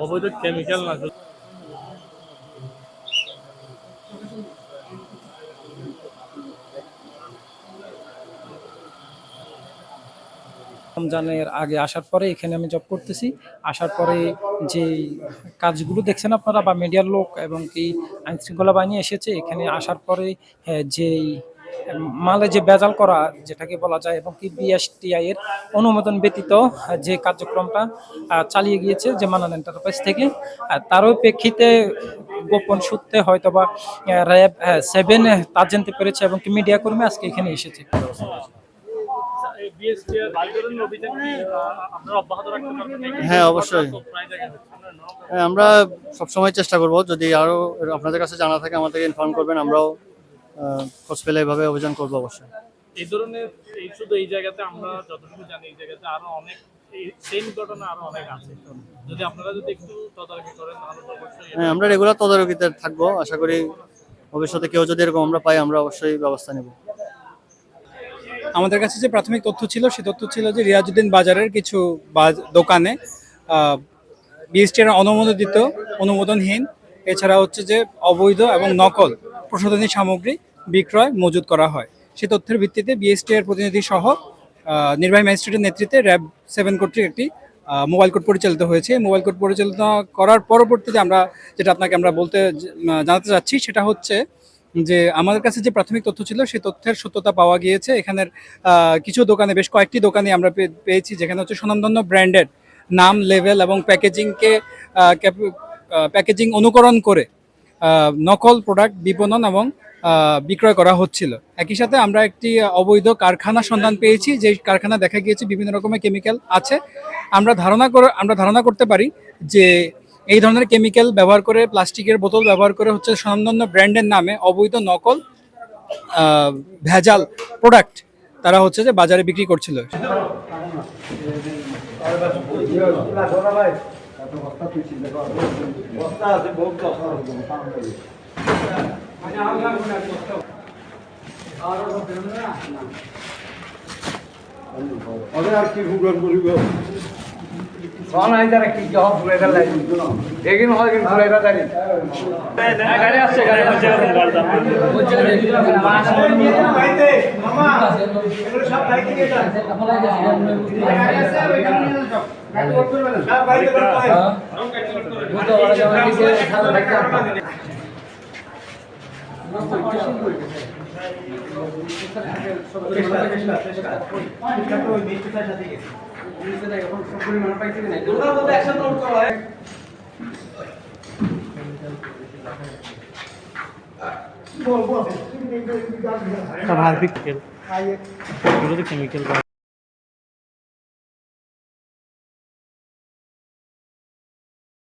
অবৈধ কেমিক্যাল না রমজানের আগে আসার পরে এখানে আমি জব করতেছি। আসার পরে যে কাজগুলো দেখছেন আপনারা বা মিডিয়ার লোক এবং কি আইন শৃঙ্খলা বাহিনী এসেছে এখানে আসার পরে যেই মালে যে ভেজাল করা যেটাকে বলা যায় এবং কি বিএসটিআই এর অনুমোদন ব্যতীত যে কার্যক্রমটা চালিয়ে গিয়েছে যে মান্নান এন্টারপ্রাইজ থেকে, তারও প্রেক্ষিতে গোপন সূত্রে হয়তো বা র্যাব 7 তা জানতে পেরেছে এবং কি মিডিয়া কর্মী আজকে এখানে এসেছে। হ্যাঁ, অবশ্যই। আমরা সবসময় চেষ্টা করব, যদি আরো আপনাদের কাছে জানা থাকে আমাদেরকে ইনফর্ম করবেন, আমরাও খোঁজ পেলে এভাবে অভিযান করবো অবশ্যই। এই ধরনের শুধু এই জায়গাতে আমরা যতটুকু জানি এই জায়গাতে আরো অনেক সেম ঘটনা আরো অনেক আছে। যদি আপনারা যদি একটু তদারকি করেন তাহলে অবশ্যই। হ্যাঁ, আমরা রেগুলার তদারকিতে থাকবো। আশা করি ভবিষ্যতে কেউ যদি এরকম আমরা পাই আমরা অবশ্যই ব্যবস্থা নেব। আমাদের কাছে যে প্রাথমিক তথ্য ছিল সে তথ্য ছিল যে রিয়াজউদ্দিন বাজারের কিছু দোকানে বিএসটিআর অনুমোদিত অনুমোদনহীন এছাড়া হচ্ছে যে অবৈধ এবং নকল প্রসাধনী সামগ্রী বিক্রয় মজুত করা হয়। সে তথ্যের ভিত্তিতে বিএসটিআর প্রতিনিধি সহ নির্বাহী ম্যাজিস্ট্রেটের নেতৃত্বে র্যাব 7 কর্তৃক একটি মোবাইল কোর্ট পরিচালিত হয়েছে। মোবাইল কোর্ট পরিচালনা করার পরবর্তীতে আমরা যেটা আপনাকে আমরা জানাতে চাচ্ছি সেটা হচ্ছে যে আমাদের কাছে যে প্রাথমিক তথ্য ছিল সেই তথ্যের সত্যতা পাওয়া গিয়েছে। এখানের কিছু দোকানে, বেশ কয়েকটি দোকানে আমরা পেয়েছি যেখানে হচ্ছে স্বনামধন্য ব্র্যান্ডের নাম, লেভেল এবং প্যাকেজিং অনুকরণ করে নকল প্রোডাক্ট বিপণন এবং বিক্রয় করা হচ্ছিল। একই সাথে আমরা একটি অবৈধ কারখানা সন্ধান পেয়েছি, যে কারখানা দেখা গিয়েছে বিভিন্ন রকমের কেমিক্যাল আছে। আমরা ধারণা করতে পারি যে এই ধরনের কেমিক্যাল ব্যবহার করে, প্লাস্টিকের বোতল ব্যবহার করে হচ্ছে স্বনামধন্য ব্র্যান্ডের নামে অবৈধ নকল ভেজাল প্রোডাক্ট তারা হচ্ছে যে বাজারে বিক্রি করছিল। আর কি ভুগন বলিব তারা কি জব ঘুরে গেল এগিন হয় কিন্তু ঘুরে গেল গাড়ি আসছে গাড়ি হচ্ছে মামা এগুলো সব বাইকে নিয়ে যান গাড়ি আছে ওইখানে নিয়ে যাও গাড়ি ওঠ করবে না সব বাইকে করতে হয় বুঝতে পারা যাবে না যে সাদা বাইকে আপনাদের কেমিক্যাল